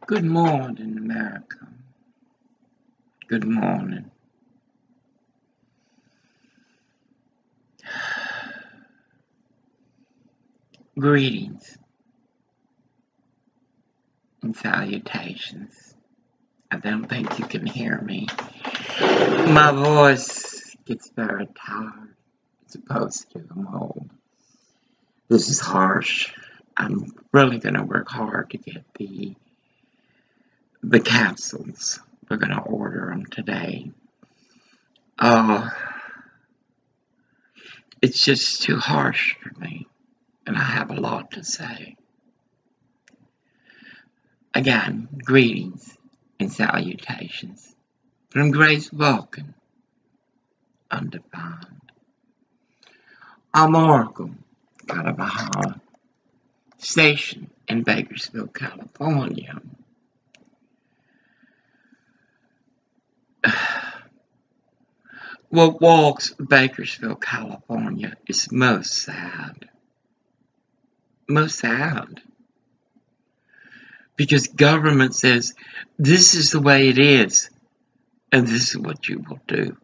Good morning, America. Good morning. Greetings and salutations. I don't think you can hear me. My voice gets very tired. It's opposed to the mold. This is harsh. I'm really going to work hard to get the capsules. We're going to order them today. It's just too harsh for me, and I have a lot to say. Again, greetings and salutations from Grace Vulcan, undefined. I'm Oracle, Caravajal, station in Bakersfield, California. What walks Bakersfield, California is most sad. Most sad. Because government says, this is the way it is, and this is what you will do.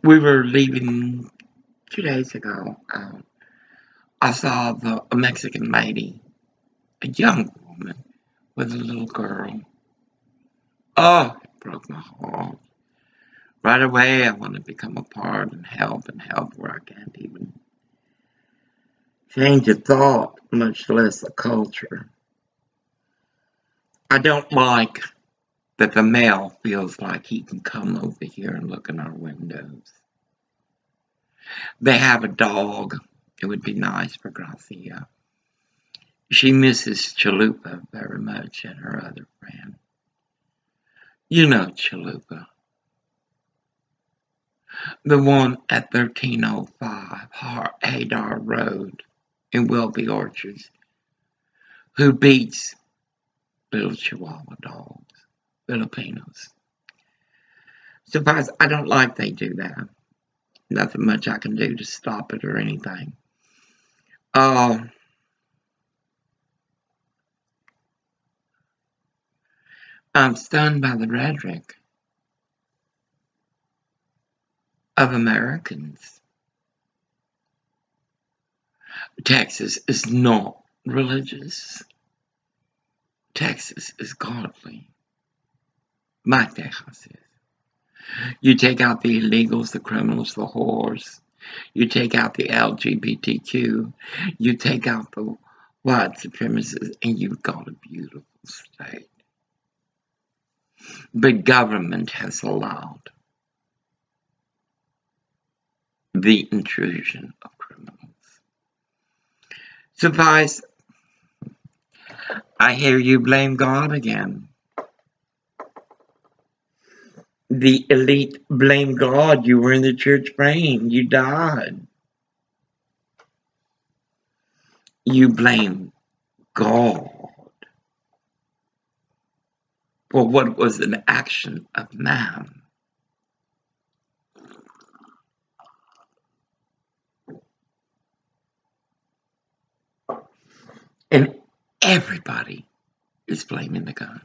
We were leaving 2 days ago. I saw a Mexican lady, a young woman with a little girl. Oh, it broke my heart. Right away, I want to become a part and help where I can't even change a thought, much less a culture. I don't like that the male feels like he can come over here and look in our windows. They have a dog. It would be nice for Gracia. She misses Chalupa very much and her other friend. You know Chalupa. The one at 1305 Hadar Road in Welby Orchards, who beats little Chihuahua dogs, Filipinos. Surprise, I don't like they do that. Nothing much I can do to stop it or anything. I'm stunned by the rhetoric of Americans. Texas is not religious. Texas is godly. My Texas is. You take out the illegals, the criminals, the whores. You take out the LGBTQ. You take out the white supremacists, and you've got a beautiful state. But government has allowed the intrusion of criminals. Suffice, I hear you blame God again. The elite blame God. You were in the church praying. You died. You blame God for what was an action of man. And everybody is blaming the gun.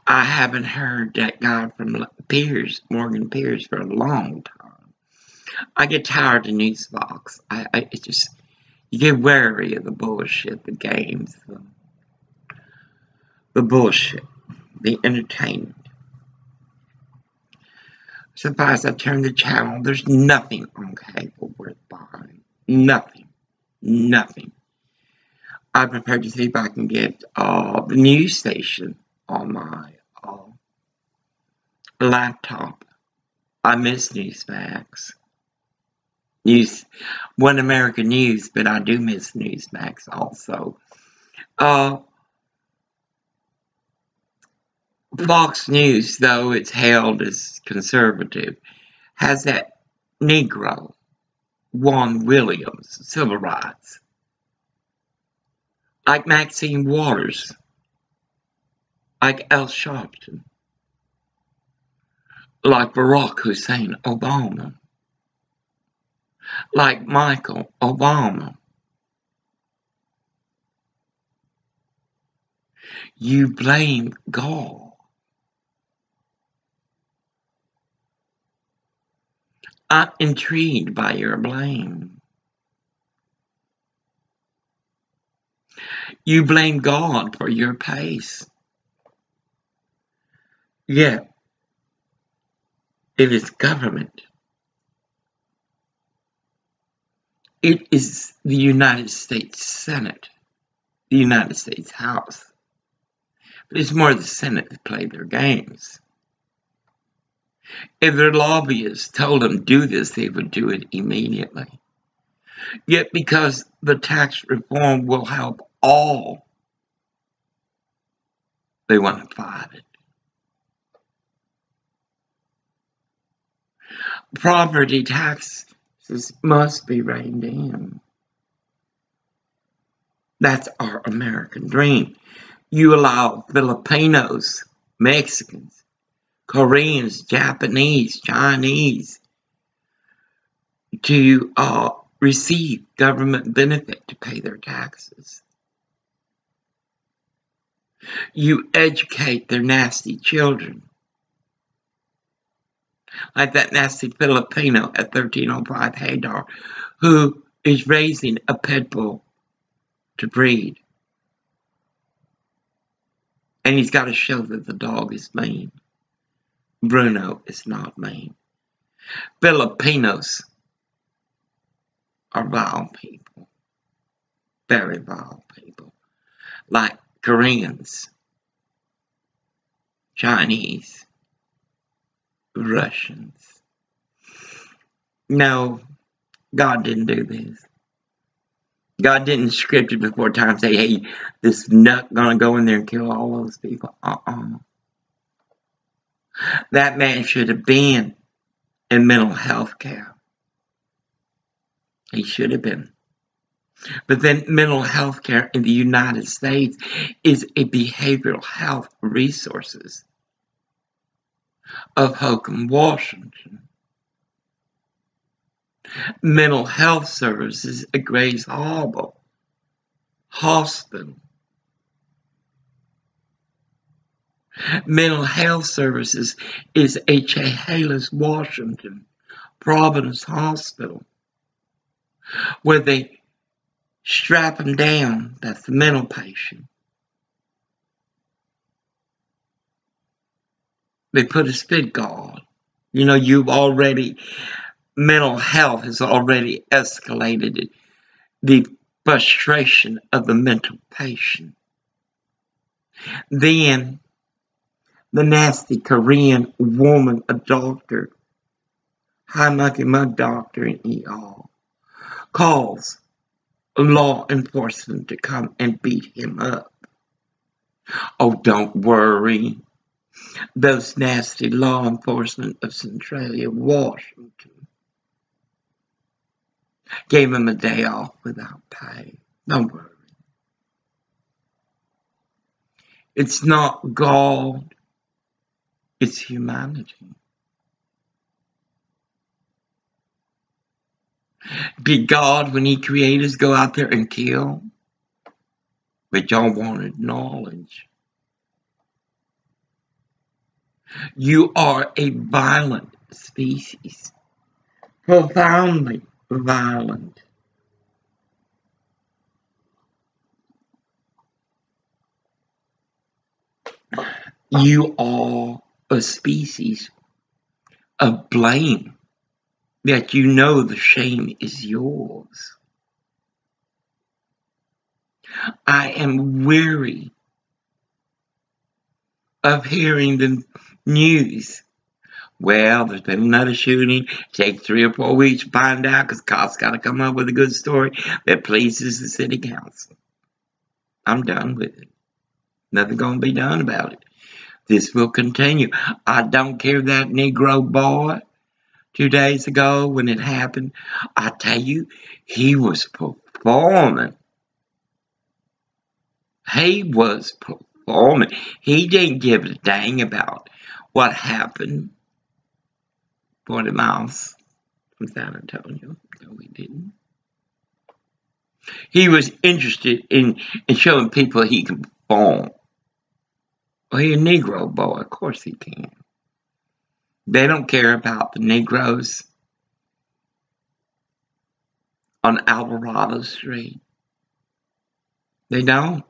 I haven't heard that guy from Morgan Pierce, for a long time. I get tired of Newsbox. You get wary of the bullshit, the games, the bullshit, the entertainment. Suffice, I turn the channel. There's nothing on cable worth buying. Nothing. I'm prepared to see if I can get the news station on my laptop. I miss Newsmax. One American News, but I do miss Newsmax also. Fox News, though it's hailed as conservative, has that Negro, Juan Williams, civil rights. Like Maxine Waters, like Al Sharpton, like Barack Hussein Obama. like Michael Obama. You blame God. I'm intrigued by your blame. You blame God for your pace. Yet, it is government. It is the United States Senate, the United States House. But it's more the Senate that play their games. If their lobbyists told them do this, they would do it immediately. Yet because the tax reform will help all, they want to fight it. Property taxes must be reined in. That's our American dream. You allow Filipinos, Mexicans, Koreans, Japanese, Chinese to receive government benefit to pay their taxes. You educate their nasty children. Like that nasty Filipino at 1305 Hadar, who is raising a pit bull to breed. And he's got to show that the dog is mean. Bruno is not mean. Filipinos are vile people. Very vile people. Like Koreans, Chinese, Russians. No, God didn't do this. God didn't script it before time, say, hey, this nut gonna go in there and kill all those people. That man should have been in mental health care. He should have been. But then mental health care in the United States is a behavioral health resources of Hokum, Washington. Mental health services at Grace Harbor Hospital. Mental health services is Chehalis, Washington, Providence Hospital, where they strap them down. That's the mental patient. They put a spit guard. You know, mental health has already escalated the frustration of the mental patient. Then the nasty Korean woman, a doctor, high mucky mug doctor in ER, calls law enforcement to come and beat him up. Oh, don't worry. Those nasty law enforcement of Centralia, Washington, gave him a day off without pay. Don't worry. It's not God. It's humanity. Did God, when he created us, go out there and kill? But y'all wanted knowledge. You are a violent species. Profoundly violent. You are a species of blame, that you know the shame is yours. I am weary of hearing the news. Well, there's been another shooting. Take 3 or 4 weeks to find out, because cops got to come up with a good story that pleases the city council. I'm done with it. Nothing going to be done about it. This will continue. I don't care that Negro boy 2 days ago when it happened. I tell you, he was performing. He was performing. He didn't give a dang about what happened 40 miles from San Antonio. No, he didn't. He was interested in showing people he can perform. Well, he's a Negro boy. Of course he can. They don't care about the Negroes on Alvarado Street. They don't.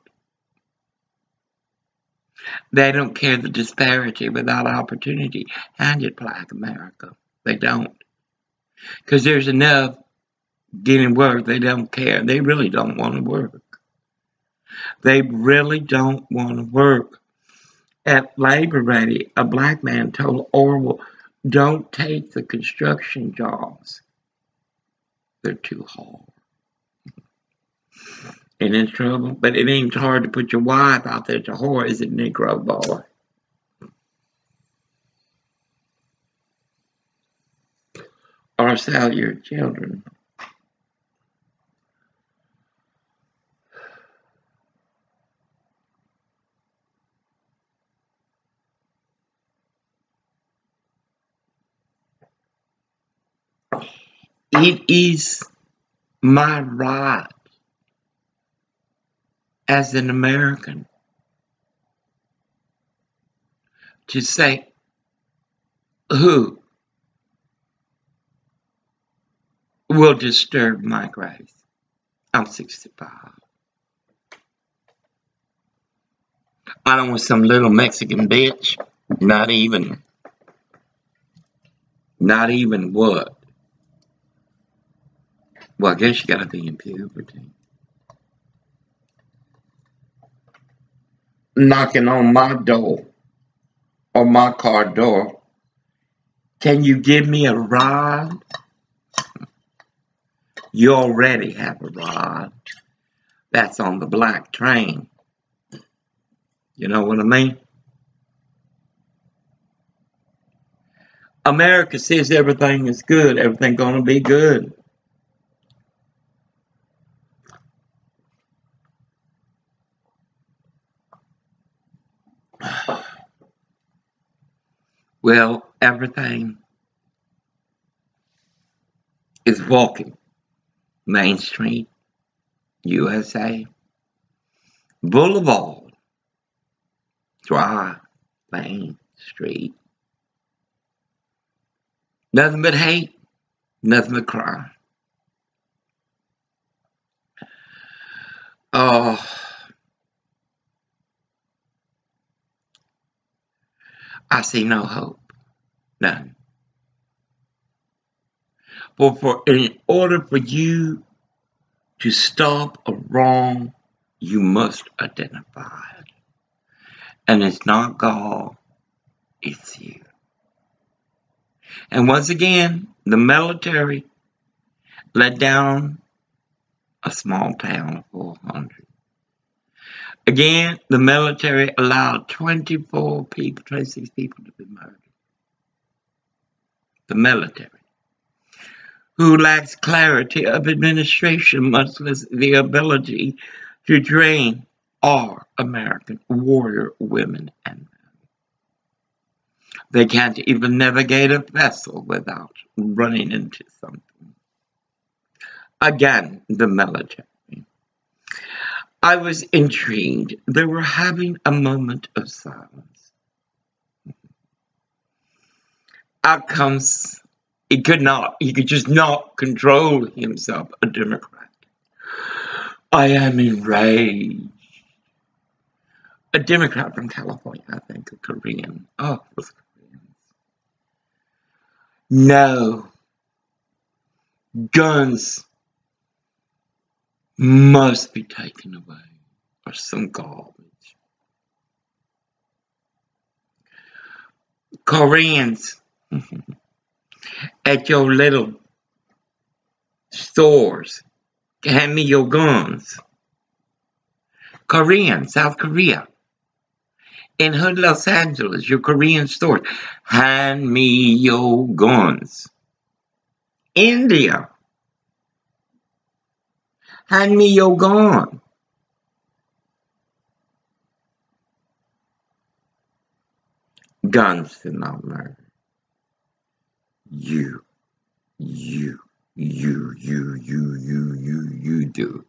They don't care the disparity without opportunity handed Black America. They don't. Because there's enough getting work. They don't care. They really don't want to work. They really don't want to work. At Labor Ready, a Black man told Orwell, don't take the construction jobs. They're too hard. And in trouble. But it ain't hard to put your wife out there to whore, is it, Negro boy? Or sell your children. It is my right as an American to say who will disturb my grace. I'm 65. I don't want some little Mexican bitch. Not even what? Well, I guess you gotta be in puberty. Knocking on my door or my car door. Can you give me a ride? You already have a ride. That's on the black train. You know what I mean? America says everything is good. Everything gonna be good. Well, everything is walking. Main Street, USA, Boulevard, Drive, Main Street. Nothing but hate, nothing but crime. Oh, I see no hope. None. In order for you to stop a wrong, you must identify it. And it's not God, it's you. And once again, the military let down a small town of 400. Again, the military allowed 26 people to be murdered. The military, who lacks clarity of administration, much less the ability to train our American warrior women and men. They can't even navigate a vessel without running into something. Again, the military. I was intrigued. They were having a moment of silence. Out comes, he could just not control himself, a Democrat. I am enraged. A Democrat from California, I think, a Korean. Oh, it was Koreans. No. Guns must be taken away, or some garbage. Koreans at your little stores, hand me your guns. Korean, South Korea. In Hood, Los Angeles, your Korean store, hand me your guns. India, hand me your gun. Guns do not murder. You You do.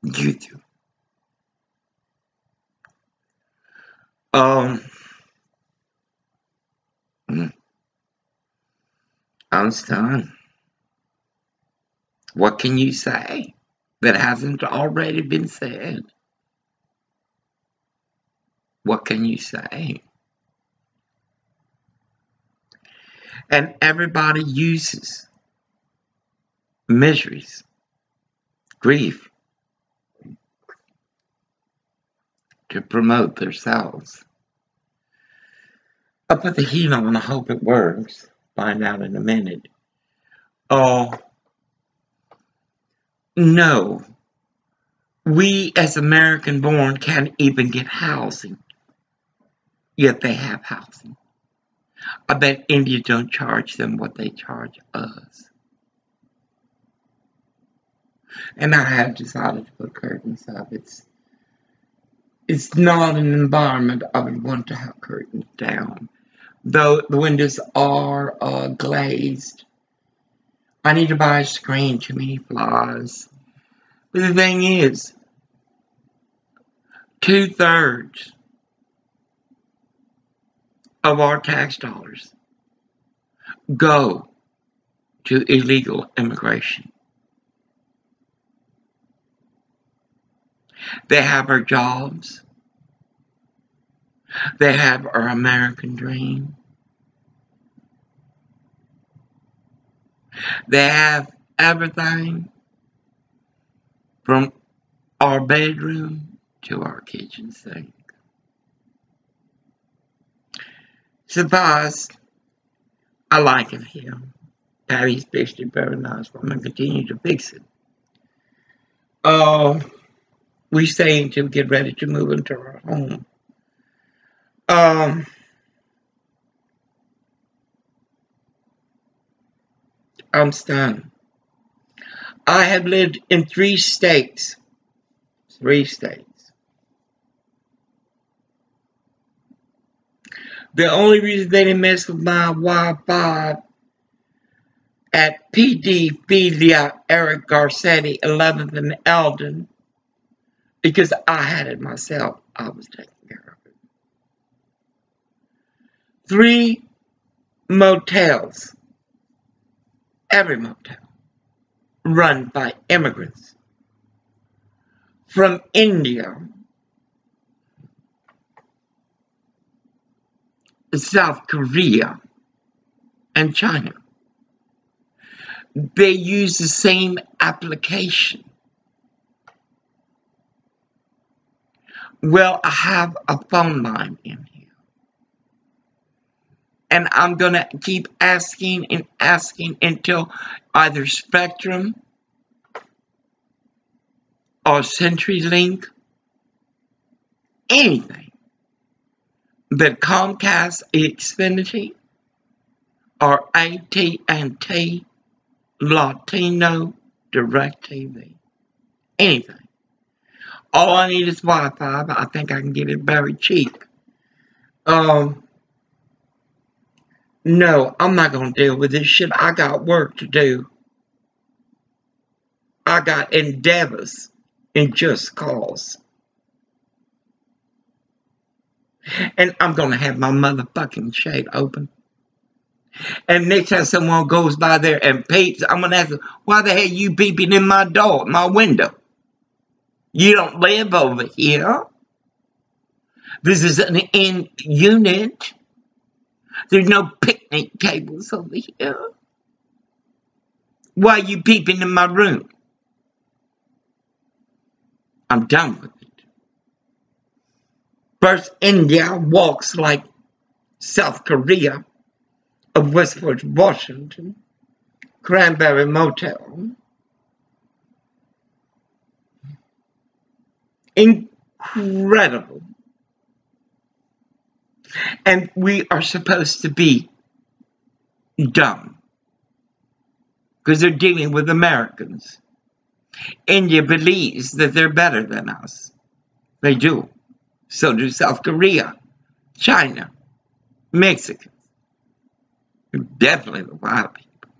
You do. I'm stunned. What can you say that hasn't already been said? What can you say? And everybody uses miseries, grief, to promote themselves. I'll put the heat on. I hope it works. Find out in a minute. Oh, no. We as American born can't even get housing. Yet they have housing. I bet India don't charge them what they charge us. And I have decided to put curtains up. It's not an environment I would want to have curtains down. Though the windows are glazed. I need to buy a screen. Too many flies. But the thing is, 2/3 of our tax dollars go to illegal immigration. They have our jobs. They have our American dream. They have everything from our bedroom to our kitchen sink. Surprised. I like it here. Patty's fixed it very nice. I'm going to continue to fix it. We stay until we get ready to move into our home. I'm stunned. I have lived in 3 states. 3 states. The only reason they didn't mess with my Wi-Fi at PD Filia Eric Garcetti 11th and Eldon, because I had it myself. I was taking care of it. 3 motels, every motel, run by immigrants from India, South Korea, and China. They use the same application. Well, I have a phone line in here. And I'm going to keep asking and asking until either Spectrum or CenturyLink, anything, that Comcast, Xfinity, or AT&T, Latino, DirecTV, anything. All I need is Wi-Fi, but I think I can get it very cheap. No, I'm not going to deal with this shit. I got work to do. I got endeavors and just cause. And I'm going to have my motherfucking shade open. And next time someone goes by there and peeps, I'm going to ask them, why the hell you peeping in my door, my window? You don't live over here. This is an in unit. There's no picnic tables over here. Why are you peeping in my room? I'm done with it. First, India walks like South Korea of Westport, Washington. Cranberry Motel. Incredible. And we are supposed to be dumb. Because they're dealing with Americans. India believes that they're better than us. They do. So do South Korea, China, Mexico. Definitely the white people.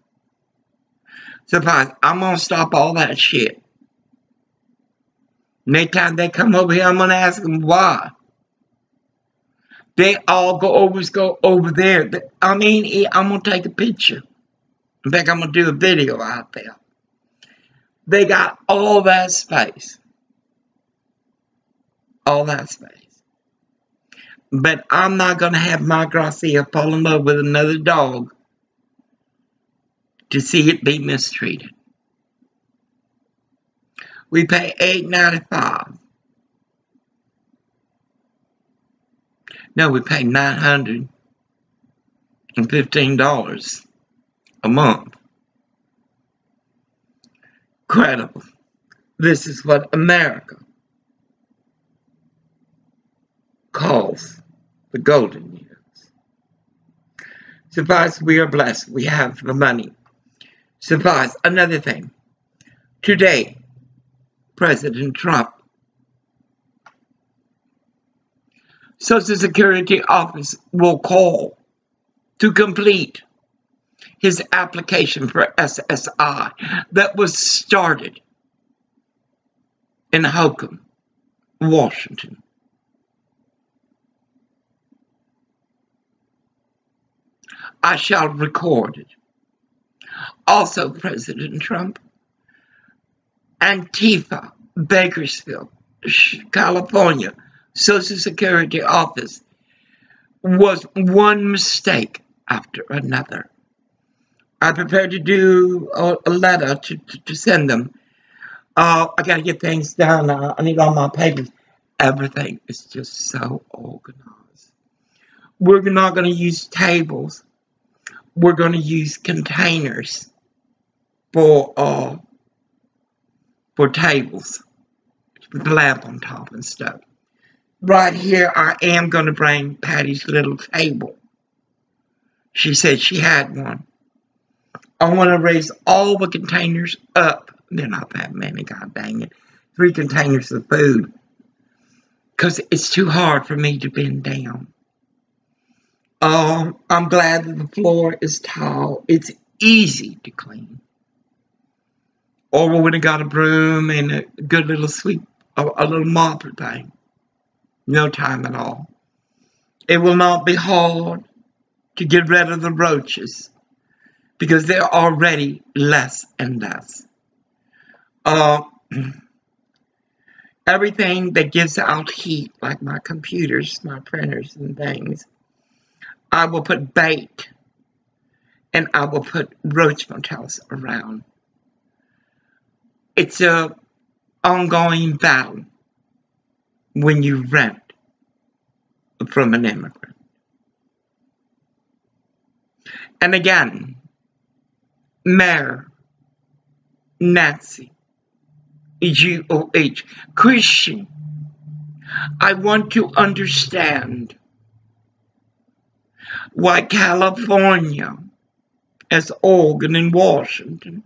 So I'm going to stop all that shit. Next time they come over here, I'm going to ask them why. They all go over there. I mean, I'm going to take a picture. In fact, I'm going to do a video out there. They got all that space. All that space. But I'm not going to have my Garcia fall in love with another dog to see it be mistreated. We pay $8.95. No, we pay $915 a month. Incredible. This is what America calls the golden years. Suffice, we are blessed. We have the money. Suffice, another thing. Today, President Trump, Social Security office will call to complete his application for SSI that was started in Hokum, Washington. I shall record it. Also, President Trump, Antifa, Bakersfield, California, Social Security office was one mistake after another. I prepared to do a letter to send them. I got to get things done. I need all my papers. Everything is just so organized. We're not going to use tables. We're going to use containers for tables with the lamp on top and stuff. Right here, I am going to bring Patty's little table. She said she had one. I want to raise all the containers up. They're not that many, god dang it. 3 containers of food. Because it's too hard for me to bend down. I'm glad that the floor is tile. It's easy to clean. Or we would have got a broom and a good little sweep, a little mopper thing. No time at all. It will not be hard to get rid of the roaches because they're already less and less. Everything that gives out heat, like my computers, my printers and things, I will put bait and I will put roach motels around. It's an ongoing battle when you rent from an immigrant. And again, Mayor Nancy, G-O-H, Christian, I want to understand why California, as Oregon and Washington,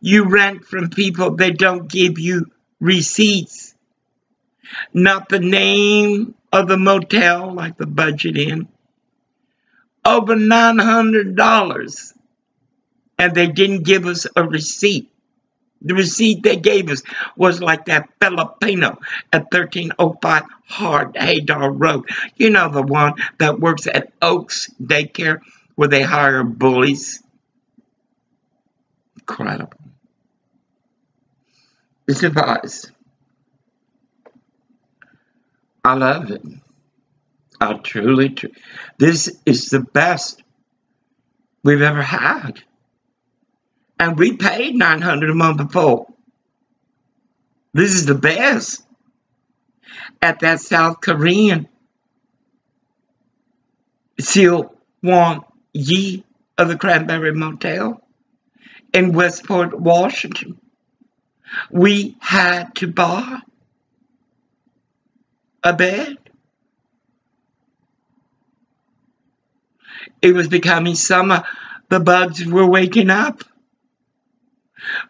you rent from people that don't give you receipts, not the name of the motel, like the Budget Inn, over $900, and they didn't give us a receipt. The receipt they gave us was like that Filipino at 1305 Hard Hadar Road. You know, the one that works at Oaks Daycare where they hire bullies. Incredible. It's advised. I love it. I truly. This is the best we've ever had. And we paid $900 a month before. This is the best. At that South Korean Seal Won Yi of the Cranberry Motel in Westport, Washington, we had to buy a bed. It was becoming summer. The bugs were waking up.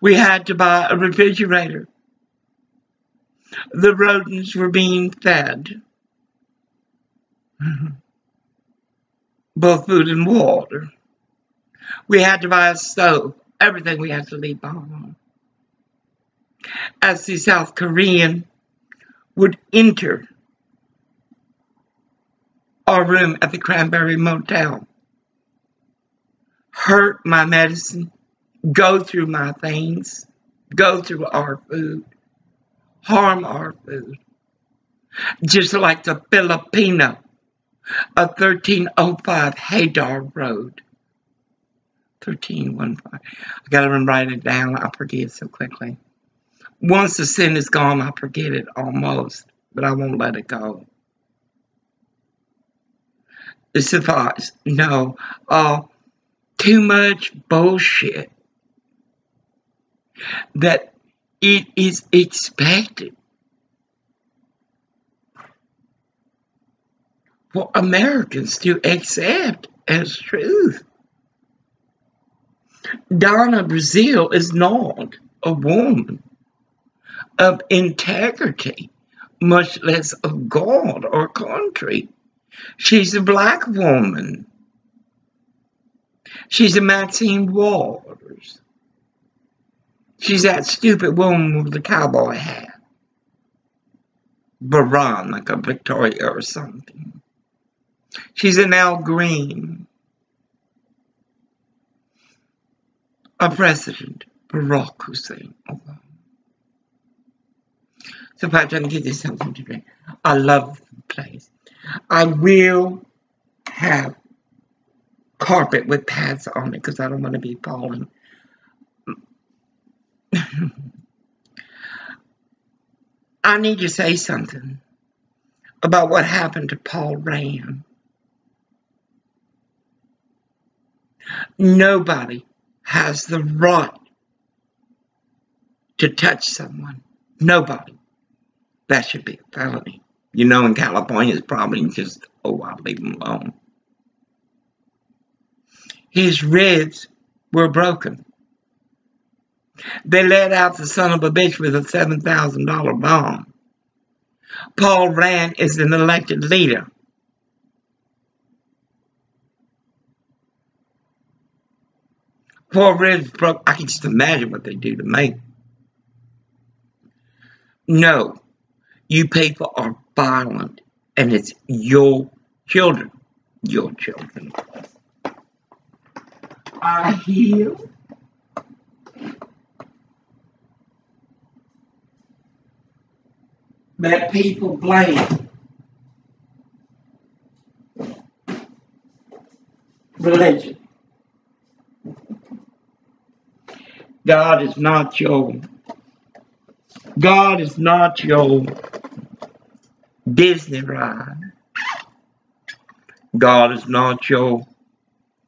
We had to buy a refrigerator. The rodents were being fed both food and water. We had to buy a stove. Everything we had to leave behind. As the South Korean would enter our room at the Cranberry Motel, hurt my medicine, go through my things, go through our food, harm our food. Just like the Filipino of 1305 Hadar Road. 1315. I gotta write it down. I forget so quickly. Once the sin is gone, I forget it almost, but I won't let it go. It suffices. No, too much bullshit that it is expected for Americans to accept as truth. Donna Brazile is not a woman of integrity, much less of God or country. She's a black woman. She's a Maxine Waters. She's that stupid woman with the cowboy hat. Veronica Victoria or something. She's an Al Green. A President Barack Hussein Obama. So if I'm trying to get you something to drink, I love the place. I will have carpet with pads on it because I don't want to be falling. I need to say something about what happened to Paul Rand. Nobody has the right to touch someone. Nobody. That should be a felony. You know, in California, it's probably just, oh, I'll leave him alone. His ribs were broken. They let out the son of a bitch with a $7,000 bomb. Paul Rand is an elected leader. Poor ribs broke. I can just imagine what they do to me. No, you people are violent, and it's your children. Your children. I hear that people blame religion. God is not your Disney ride. God is not your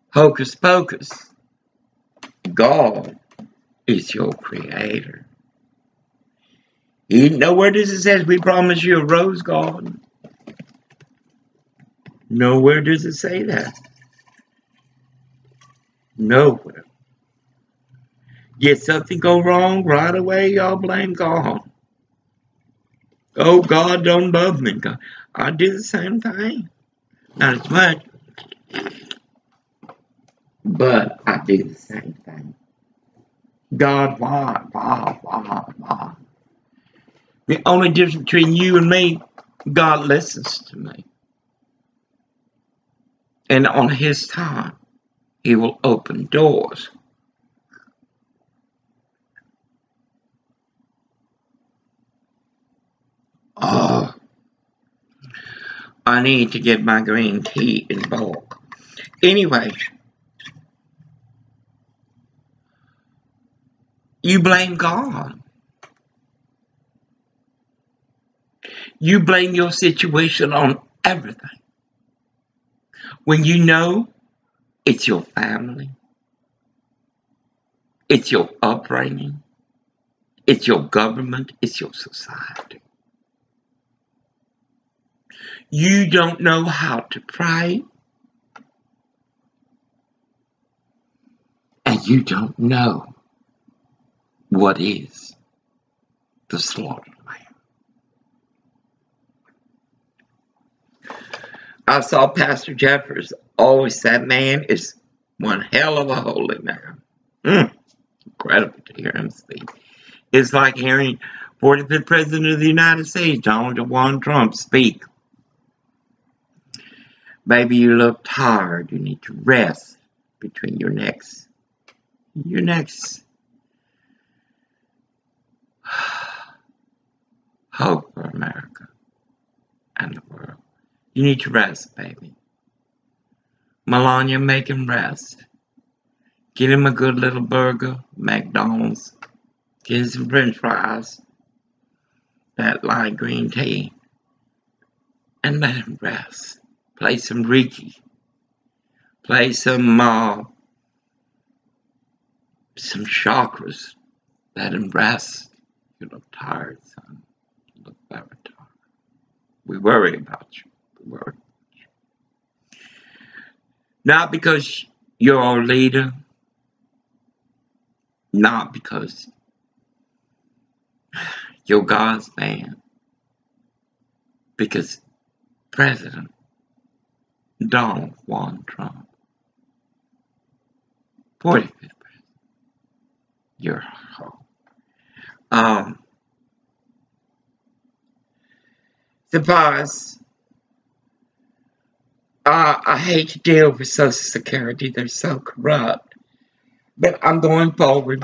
hocus pocus. God is your creator. Nowhere does it say we promise you a rose garden. Nowhere does it say that. Nowhere. Yet something go wrong right away, y'all blame God. Oh, God don't love me. God. I do the same thing. Not as much. But I do the same thing. God, why? The only difference between you and me, God listens to me. And on His time, He will open doors. Oh, I need to get my green tea in bulk. Anyway, you blame God. You blame your situation on everything. When you know it's your family, it's your upbringing, it's your government, it's your society. You don't know how to pray, and you don't know what is the slaughtered lamb. I saw Pastor Jeffers always, that man is One hell of a holy man. Incredible to hear him speak. It's like hearing 45th President of the United States, Donald J. Trump, speak. Maybe you look tired. You need to rest between your next hope for America and the world. You need to rest, baby. Melania, make him rest. Get him a good little burger, McDonald's. Get him some french fries, that light green tea, and let him rest. Play some Reiki. Play some chakras. Let him rest. You look tired, son. You look very tired. We worry about you. We worry about you. Not because you're our leader. Not because you're God's man. Because President Donald J. Trump, 45th President, you're home. Suppose I hate to deal with Social Security. They're so corrupt. But I'm going forward.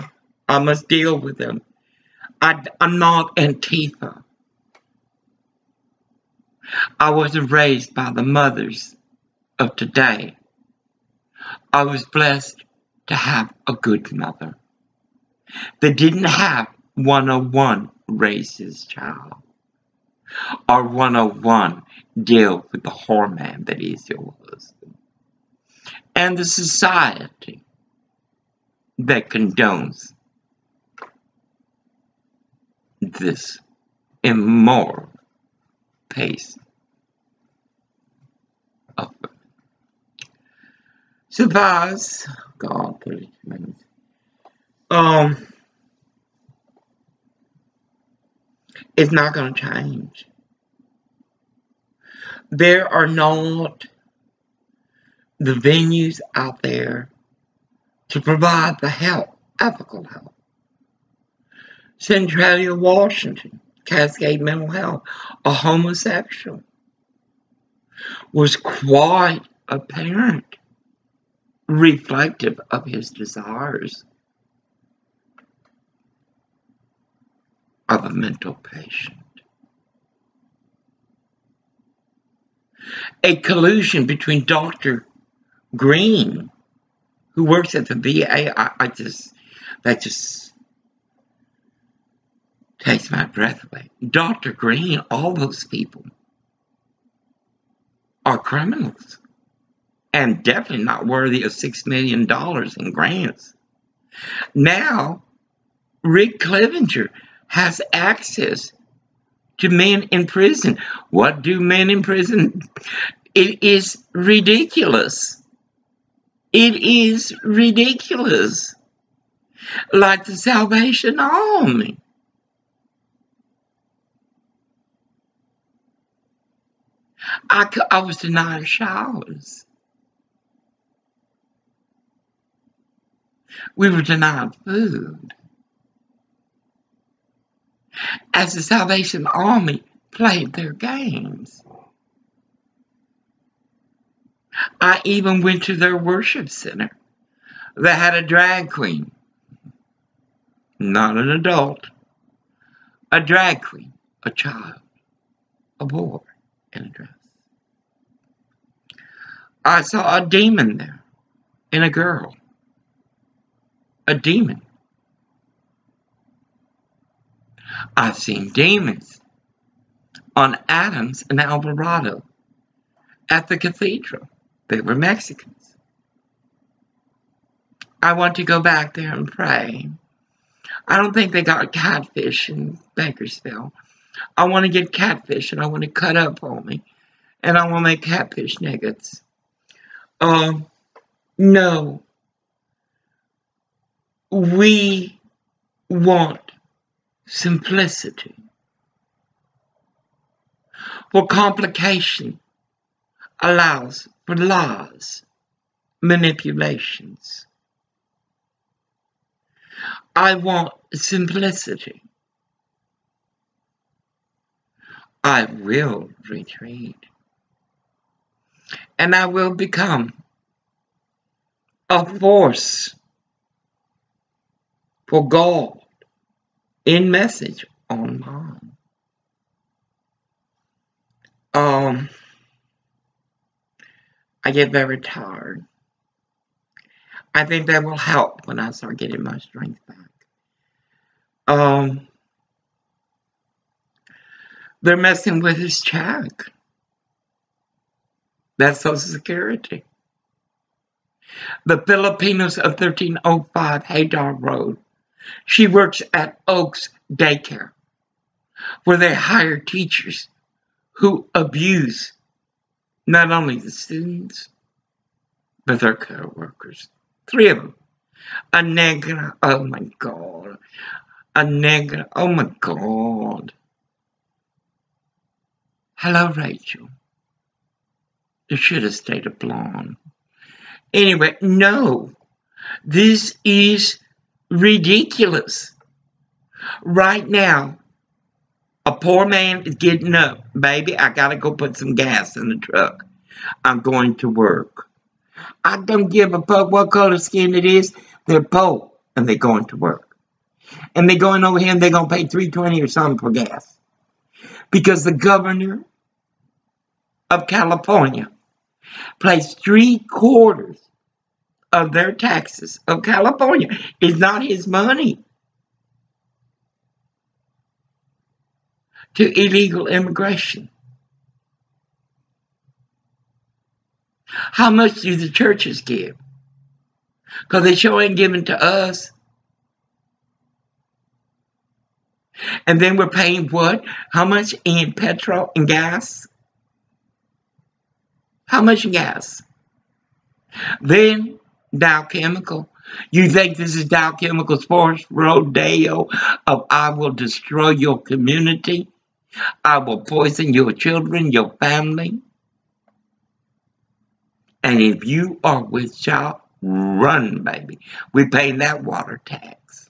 I must deal with them. I'm not Antifa. I wasn't raised by the mothers of today. I was blessed to have a good mother. They didn't have 101 raise his child. Or 101 deal with the whore man that is your husband. And the society that condones this immoral pace of suppose God put it in it's not going to change. There are not the venues out there to provide the help, ethical help. Centralia, Washington, Cascade Mental Health, a homosexual, was quite apparent, reflective of his desires of a mental patient. A collusion between Dr. Green, who works at the VA, that just takes my breath away. Dr. Green, all those people are criminals and definitely not worthy of $6 million in grants. Now, Rick Clevenger has access to men in prison. What do men in prison? It is ridiculous. It is ridiculous. Like the Salvation Army. I was denied showers. We were denied food. As the Salvation Army played their games. I even went to their worship center. They had a drag queen. Not an adult. A drag queen. A child. A boy in a dress. I saw a demon there. And a girl. A demon. I've seen demons on Adams and Alvarado at the cathedral. They were Mexicans. I want to go back there and pray. I don't think they got catfish in Bakersfield. I want to get catfish and I want to cut up on me. And I want to make catfish nuggets. No. We want simplicity. For complication allows for lies manipulations. I want simplicity. I will retreat. And I will become a force for God in message online. I get very tired. I think that will help when I start getting my strength back. They're messing with his check. That's Social Security. The Filipinos of 1305 Hadar Road. She works at Oaks Daycare, where they hire teachers who abuse not only the students, but their co-workers. 3 of them. A negra, oh my God. A negra, oh my God. Hello, Rachel. You should have stayed a blonde. Anyway, no. This is ridiculous. Right now, a poor man is getting up. Baby, I gotta go put some gas in the truck. I'm going to work. I don't give a fuck what color skin it is. They're poor and they're going to work. And they're going over here and they're going to pay $3.20 or something for gas. Because the governor of California pays 3/4 of their taxes of California. It's not his money to illegal immigration. How much do the churches give? Because they sure ain't giving to us. And then we're paying what? How much in petrol and gas? How much in gas? Then Dow Chemical. You think this is Dow Chemical Sports Rodeo of I will destroy your community? I will poison your children, your family. And if you are with child, run, baby. We pay that water tax.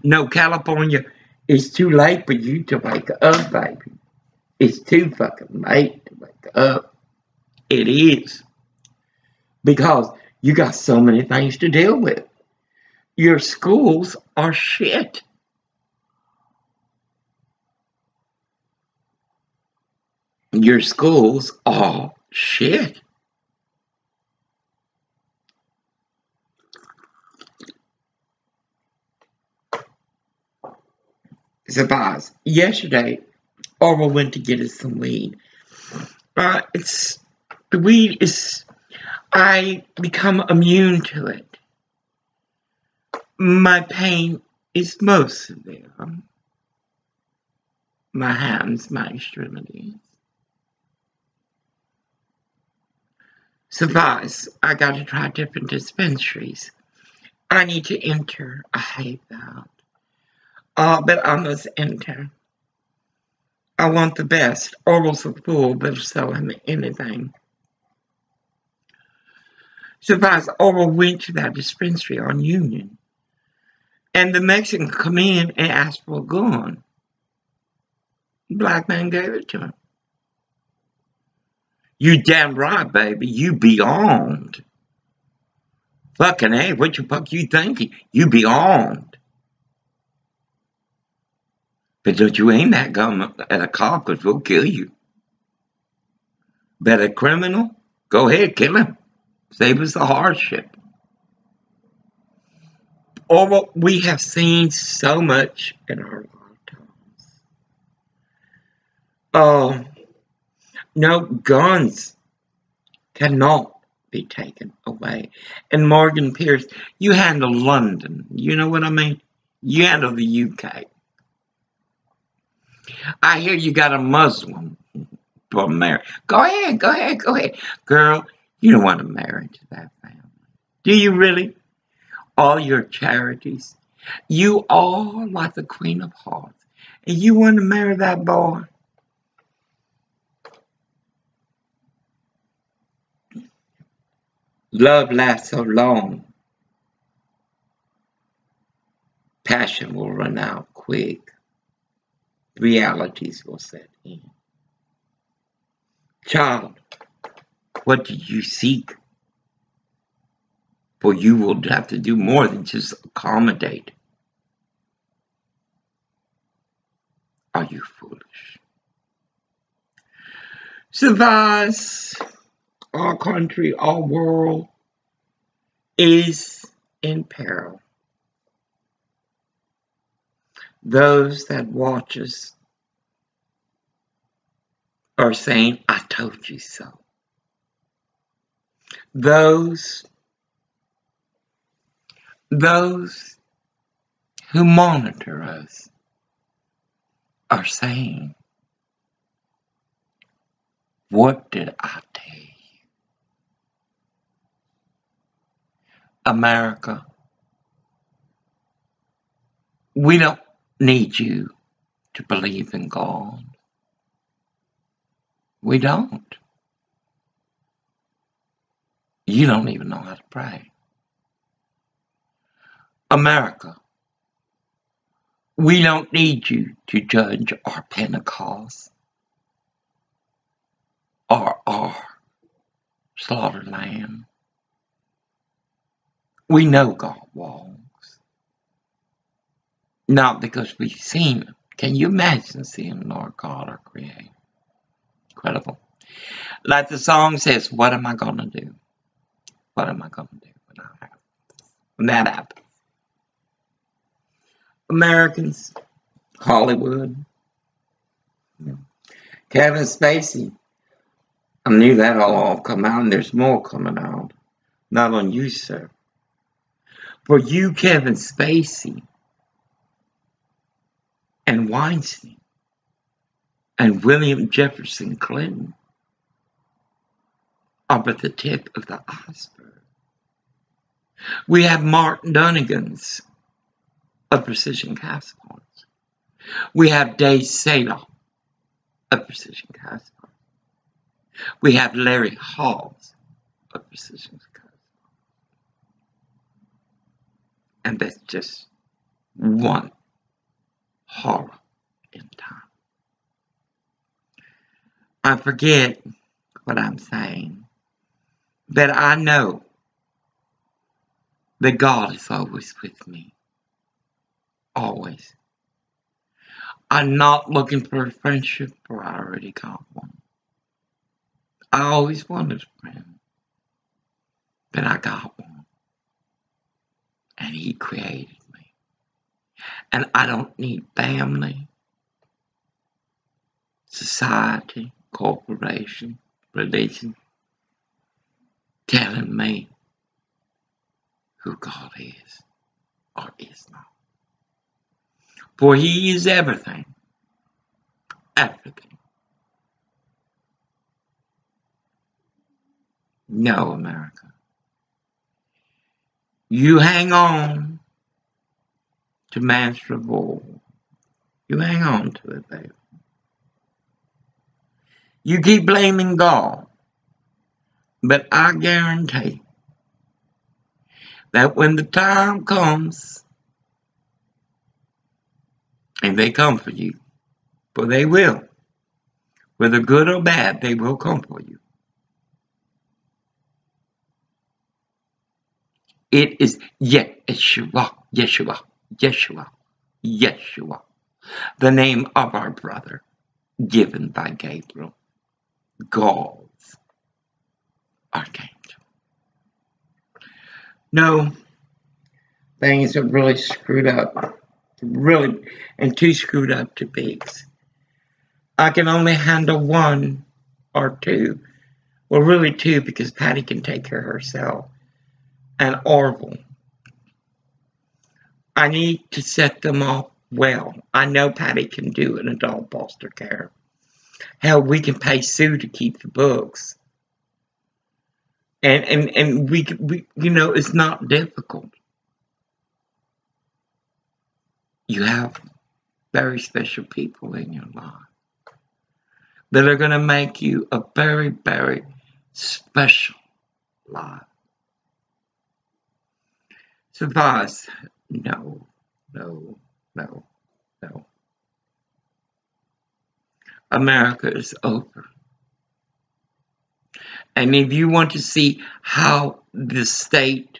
No, California, it's too late for you to wake up, baby. It's too fucking late to wake up. It is. Because you got so many things to deal with. Your schools are shit. Your schools are shit. Surprise. Yesterday, Orwell went to get us some weed. The weed is, I become immune to it. My pain is most severe. My hands, my extremities. Surprise, I got to try different dispensaries. I need to enter. I hate that. But I must enter. I want the best. Orwell's a fool, but will sell him anything. Surprise, Orwell went to that dispensary on Union. And the Mexican come in and asked for a gun. The black man gave it to him. You damn right, baby. You beyond. Fucking hey, what the fuck you thinking? You beyond. But don't you aim that gun at a cop, because we'll kill you. But a criminal? Go ahead, kill him. Save us the hardship. Or we have seen so much in our lifetimes. No, guns cannot be taken away. And Morgan Pierce, you handle London. You know what I mean? You handle the UK. I hear you got a Muslim for marriage. Go ahead, go ahead, go ahead. Girl, you don't want to marry into that family. Do you really? All your charities. You are like the Queen of Hearts. And you want to marry that boy? Love lasts so long. Passion will run out quick. Realities will set in. Child, what do you seek? For you will have to do more than just accommodate. Are you foolish? Suffice, our country, our world is in peril. Those that watch us are saying, I told you so. Those who monitor us are saying, what did I tell you? America, we don't need you to believe in God. We don't. You don't even know how to pray. America, we don't need you to judge our Pentecost or our slaughtered lamb. We know God walks. Not because we've seen him. Can you imagine seeing Lord God, our Creator? Incredible. Like the song says, what am I going to do? What am I going to do when that happens? Americans, Hollywood, Kevin Spacey. I knew that'll all come out, and there's more coming out. Not on you, sir. For you, Kevin Spacey, and Weinstein, and William Jefferson Clinton are but the tip of the iceberg. We have Mark Dunnigan's of Precision Cast Parts. We have Dave Sadoff of Precision Cast Parts. We have Larry Halls of Precision Cast Parts. And that's just one horror in time. I forget what I'm saying, but I know that God is always with me. Always. I'm not looking for a friendship, for I already got one. I always wanted a friend, but I got one. And he created me. And I don't need family, society, corporation, religion telling me who God is or is not. For he is everything. Everything. No, America. You hang on to man's reward. You hang on to it, baby. You keep blaming God. But I guarantee that when the time comes, and they come for you, for they will, whether good or bad, they will come for you. It is Yeshua, Yeshua, Yeshua, Yeshua, the name of our brother, given by Gabriel, God's archangel. No, things are really screwed up, really, and too screwed up to fix. I can only handle one or two, well, really two, because Patty can take care of herself, and Orville. I need to set them up well. I know Patty can do an adult foster care. Hell, we can pay Sue to keep the books. And we you know, it's not difficult. You have very special people in your life that are going to make you a very, very special life. Suffice. No, no, no, no. America is over. And if you want to see how the state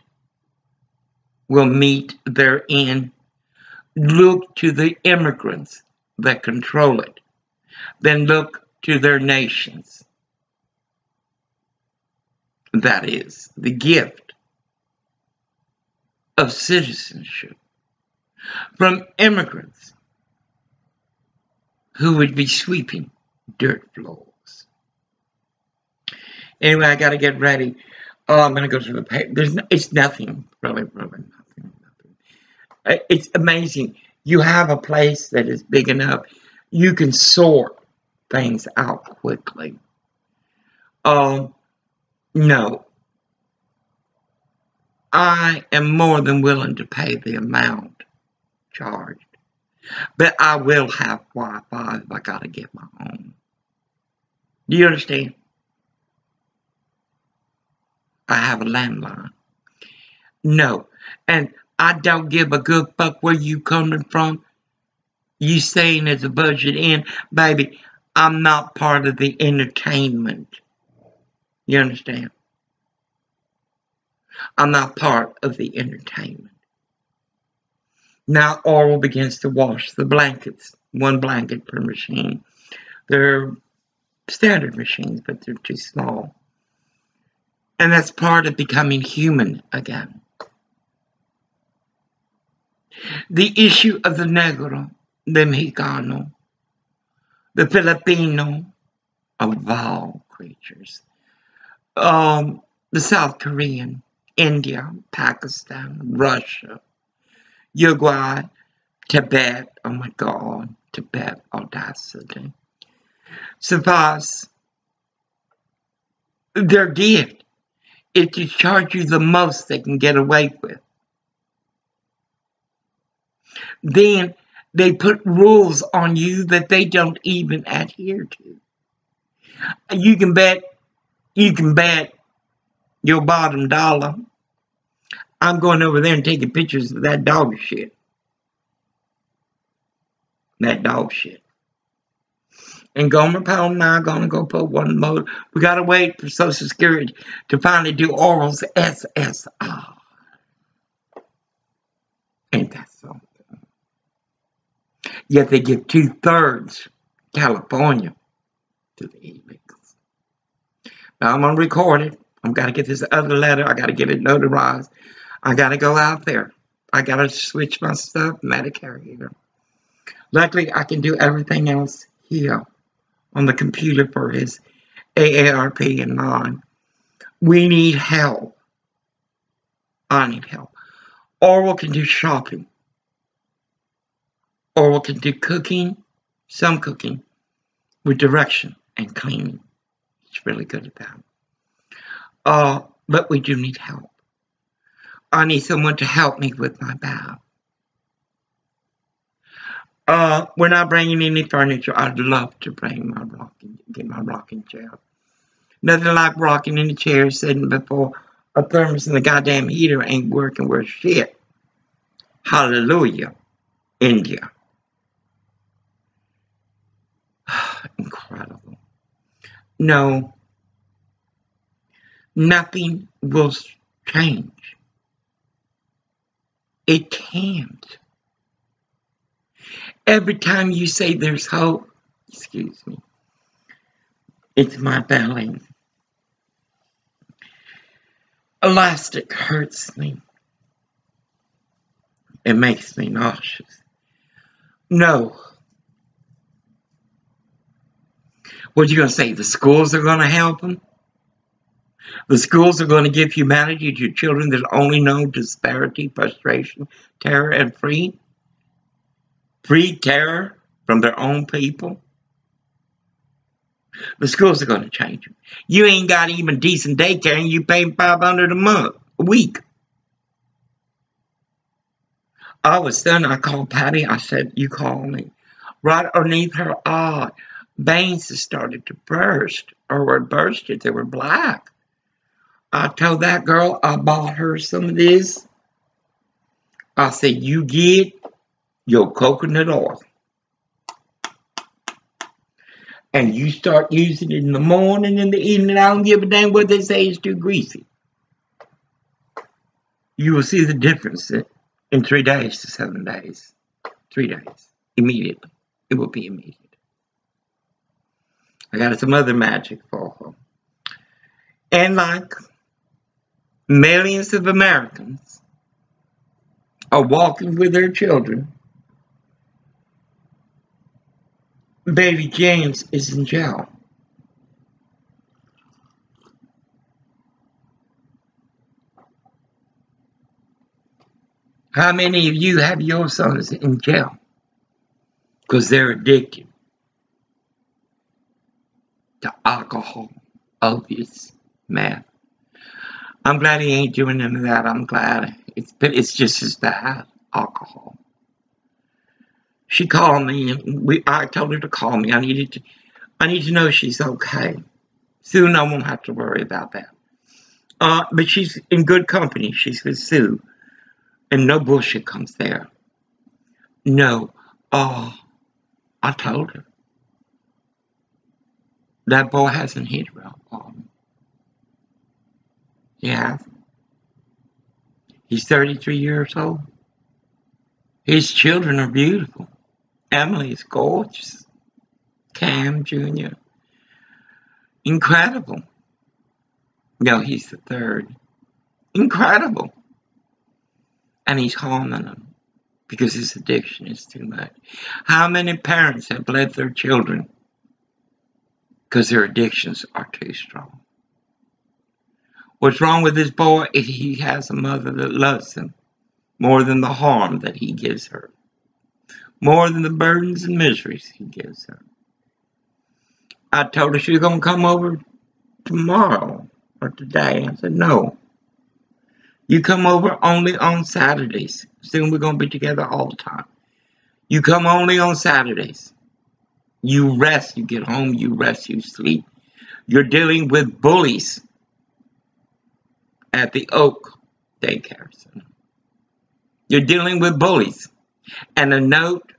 will meet their end, look to the immigrants that control it. Then look to their nations. That is the gift of citizenship from immigrants who would be sweeping dirt floors. Anyway, I got to get ready. Oh, I'm going to go to the paper. It's nothing, really nothing. It's amazing. You have a place that is big enough, you can sort things out quickly. No. I am more than willing to pay the amount charged. But I will have Wi-Fi if I got to get my own. Do you understand? I have a landline. No. And I don't give a good fuck where you coming from. You saying it's a budget in. Baby, I'm not part of the entertainment. You understand? I'm not part of the entertainment. Now Oral begins to wash the blankets. One blanket per machine. They're standard machines, but they're too small. And that's part of becoming human again. The issue of the Negro, the Mexicano, the Filipino, of all creatures, the South Korean, India, Pakistan, Russia, Uruguay, Tibet, oh my God, Tibet, audacity. Suffice, their gift is to charge you the most they can get away with. Then they put rules on you that they don't even adhere to. You can bet your bottom dollar I'm going over there and taking pictures of that dog shit. That dog shit. And Gomer Powell and I are going to go put one more. We got to wait for Social Security to finally do Oral's SSI. Ain't that something? Yet they give 2/3 California to the illegals. Now I'm going to record it. I've got to get this other letter. I got to get it notarized. I got to go out there. I got to switch my stuff, Medicare here. Luckily, I can do everything else here on the computer for his AARP and mine. We need help. I need help. Oral can do shopping. Oral can do cooking, some cooking, with direction and cleaning. He's really good at that. But we do need help. I need someone to help me with my bath. We're not bringing any furniture. I'd love to bring get my rocking chair. Nothing like rocking in the chair sitting before a thermos and the goddamn heater ain't working worth shit. Hallelujah. India. Incredible. No. Nothing will change. It can't. Every time you say there's hope, excuse me, it's my belly. Elastic hurts me. It makes me nauseous. No. What are you going to say? The schools are going to help them? The schools are going to give humanity to children that only know disparity, frustration, terror, and free terror from their own people? The schools are going to change them. You ain't got even decent daycare and you pay $500 a week. All of a sudden, I called Patty. I said, you call me. Right underneath her eye, veins had started to burst, or were bursted. They were black. I told that girl I bought her some of this. I said, you get your coconut oil and you start using it in the morning and the evening. I don't give a damn what they say is too greasy. You will see the difference in 3 days to 7 days. 3 days. Immediately. It will be immediate. I got some other magic for her. And like millions of Americans are walking with their children, baby James is in jail. How many of you have your sons in jail? Because they're addicted to alcohol, opiates, meth. I'm glad he ain't doing none of that. I'm glad it's just as bad, alcohol. She called me and I told her to call me. I need to know she's okay. Soon I won't have to worry about that. But she's in good company. She's with Sue. And no bullshit comes there. No. I told her. That boy hasn't hit her up. He hasn't. He's 33 years old. His children are beautiful. Emily is gorgeous. Cam Jr. Incredible. No, he's the third. Incredible. And he's harming them because his addiction is too much. How many parents have bled their children because their addictions are too strong? What's wrong with this boy? If he has a mother that loves him more than the harm that he gives her, more than the burdens and miseries he gives her. I told her she was going to come over tomorrow or today. I said, no. You come over only on Saturdays. Soon we're going to be together all the time. You come only on Saturdays. You rest, you get home, you rest, you sleep. You're dealing with bullies at the Oak Daycare Center. You're dealing with bullies. And a note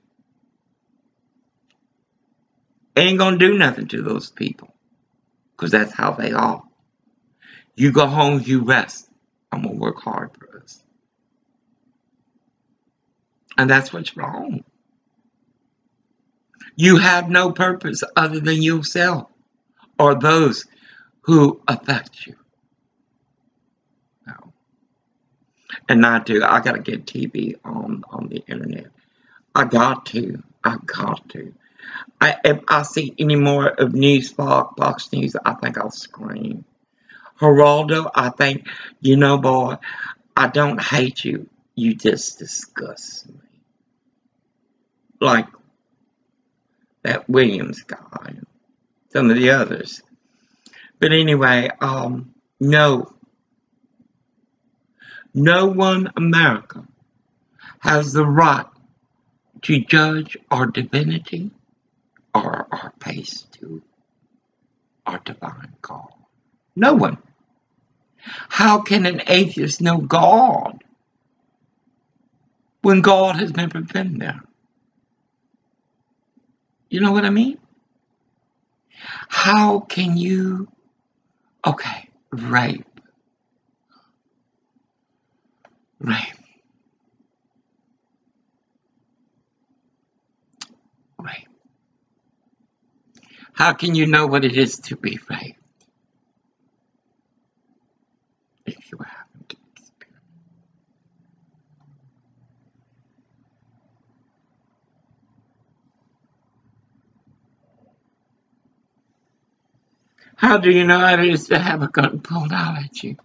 ain't going to do nothing to those people. Because that's how they are. You go home, you rest. I'm going to work hard for us. And that's what's wrong. You have no purpose other than yourself or those who affect you. No. And I do. I got to get TV on the internet. I got to. If I see any more of Fox News, I think I'll scream. Geraldo, I think, boy, I don't hate you. You just disgust me. Like that Williams guy, some of the others. But anyway, no one America has the right to judge our divinity or our pace to our divine God. No one. How can an atheist know God when God has never been there? You know what I mean? How can you... Okay, rape. How can you know what it is to be raped if you haven't experienced? How do you know what it is to have a gun pulled out at you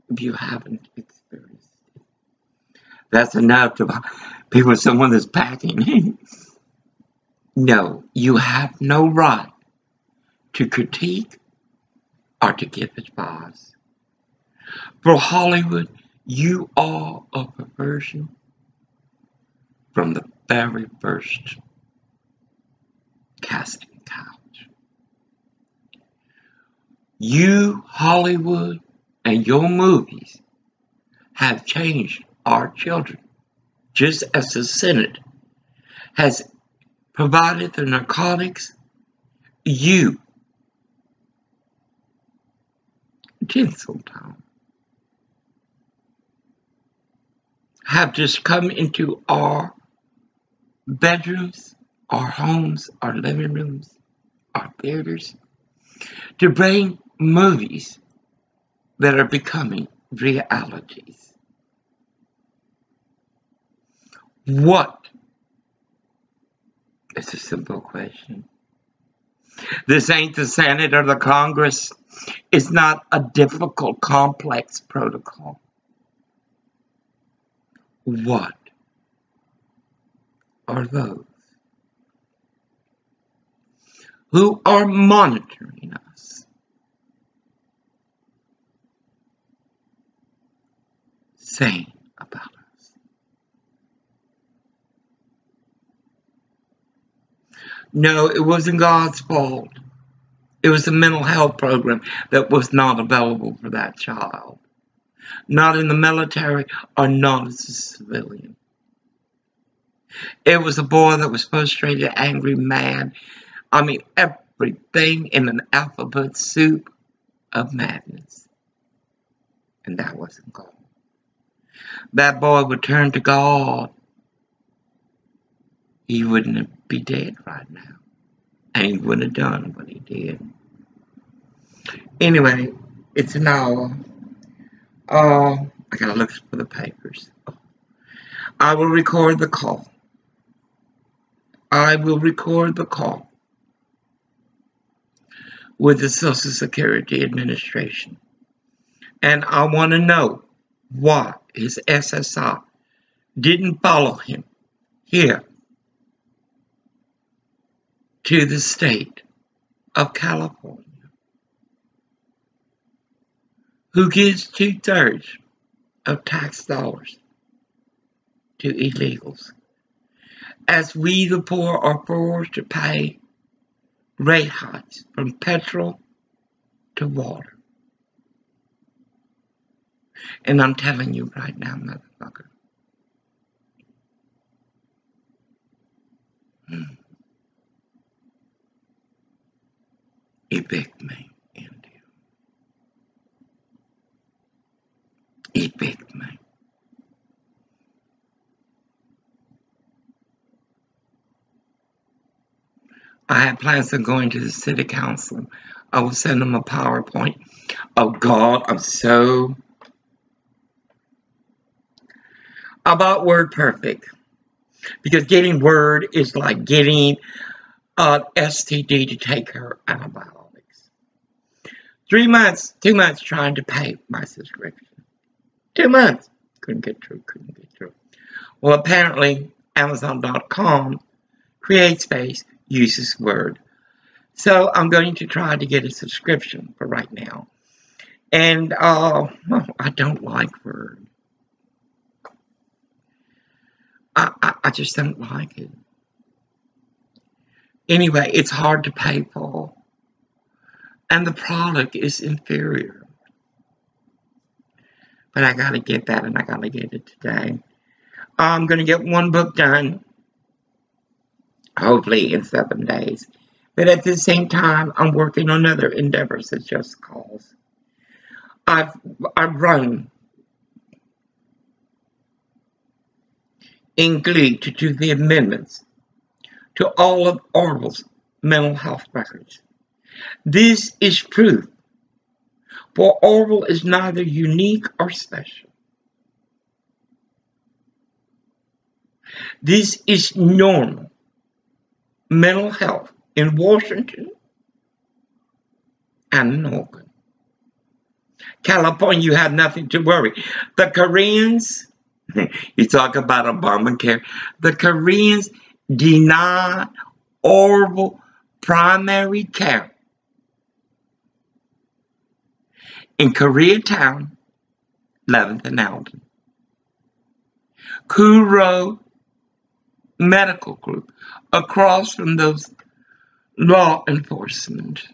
if you haven't experienced it? That's enough to people, someone that's packing. No, you have no right to critique or to give advice. For Hollywood, you are a perversion from the very first casting couch. You, Hollywood, and your movies have changed our children, just as the Senate has provided the narcotics. You, Tinseltown, have just come into our bedrooms, our homes, our living rooms, our theaters, to bring movies that are becoming realities. What? It's a simple question. This ain't the Senate or the Congress. It's not a difficult, complex protocol. What are those who are monitoring us saying about us? No, it wasn't God's fault. It was a mental health program that was not available for that child. Not in the military or not as a civilian. It was a boy that was frustrated, angry, mad. I mean, everything in an alphabet soup of madness. And that wasn't God. That boy would turn to God. He wouldn't be dead right now. And he wouldn't have done what he did. Anyway, it's an hour. I gotta look for the papers. I will record the call. I will record the call with the Social Security Administration. And I want to know why his SSI didn't follow him here to the state of California, who gives 2/3 of tax dollars to illegals, as we the poor are forced to pay rate hikes from petrol to water. And I'm telling you right now, motherfucker, evict me, India. Evict me. I had plans of going to the city council. I will send them a PowerPoint. Oh God, I'm so about Word Perfect. Because getting Word is like getting an STD to take her antibiotics. 2 months trying to pay my subscription. 2 months. Couldn't get through. Well, apparently, Amazon.com, CreateSpace, uses Word. So I'm going to try to get a subscription for right now. And, well, I don't like Word. I just don't like it. Anyway, it's hard to pay for. And the product is inferior. But I gotta get that, and I gotta get it today. I'm gonna get one book done, hopefully in 7 days. But at the same time, I'm working on other endeavors at Just Cause. I've run in glee to do the amendments to all of Orwell's mental health records. This is proof, for Orwell is neither unique or special. This is normal mental health in Washington and in Oregon. California, you have nothing to worry. The Koreans, you talk about Obamacare, the Koreans denied Orwell primary care in Koreatown, 11th and Alden. Kuro Medical Group, across from those law enforcement,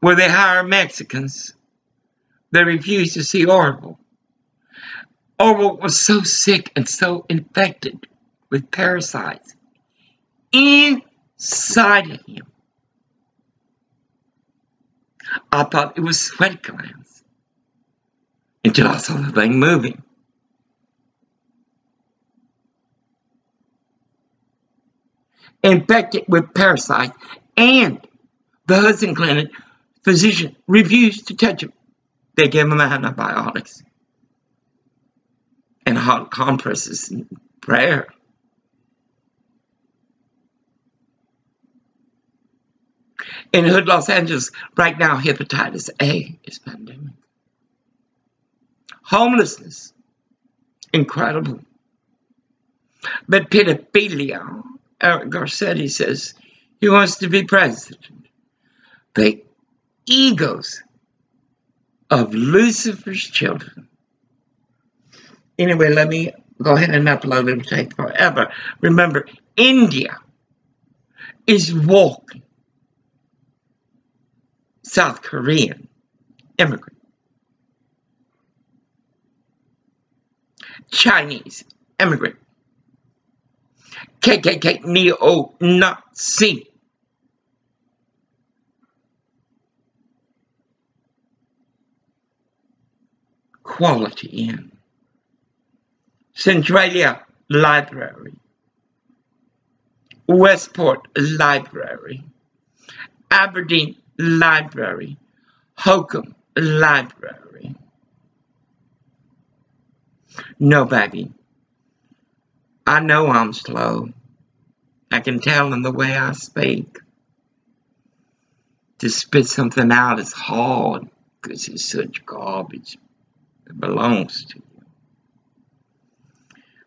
where they hire Mexicans They refused to see Orville. Orville was so sick and so infected with parasites inside of him. I thought it was sweat glands until I saw the thing moving. Infected with parasites, and the Hudson Clinic physician refused to touch him. They gave him antibiotics and hot compresses and prayer. In Hood, Los Angeles, right now, hepatitis A is pandemic. Homelessness, incredible. But pedophilia, Eric Garcetti says he wants to be president. The egos of Lucifer's children. Anyway, let me go ahead and upload it. It'll take forever. Remember, India is walking South Korean immigrant. Chinese immigrant. KKK neo-Nazi. Quality in. Centralia Library. Westport Library. Aberdeen Library. Hokum Library. No, baby. I know I'm slow. I can tell in the way I speak. To spit something out is hard because it's such garbage. It belongs to you.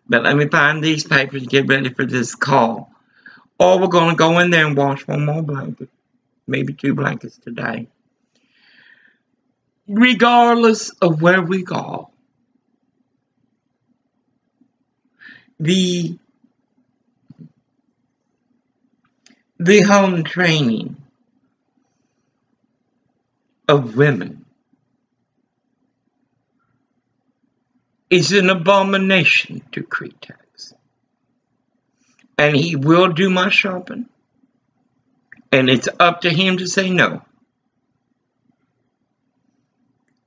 But let me find these papers and get ready for this call. Or we're going to go in there and wash one more blanket. Maybe 2 blankets today. Regardless of where we go, the home training of women is an abomination to Cretax. And he will do my shopping. And it's up to him to say no.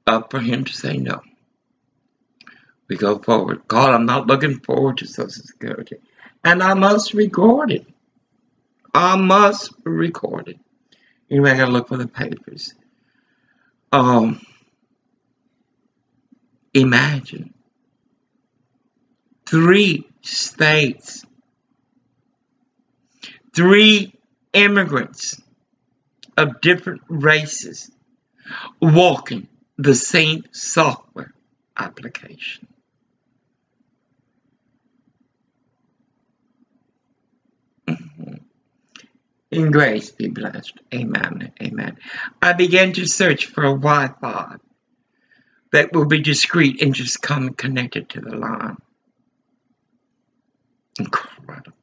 Up for him to say no. We go forward. God, I'm not looking forward to Social Security. And I must record it. I must record it. Anyway, I gotta look for the papers. Imagine 3 states, 3 immigrants of different races walking the same software application. In grace be blessed. Amen. Amen. I began to search for a Wi-Fi that will be discreet and just come connected to the line. Incredible.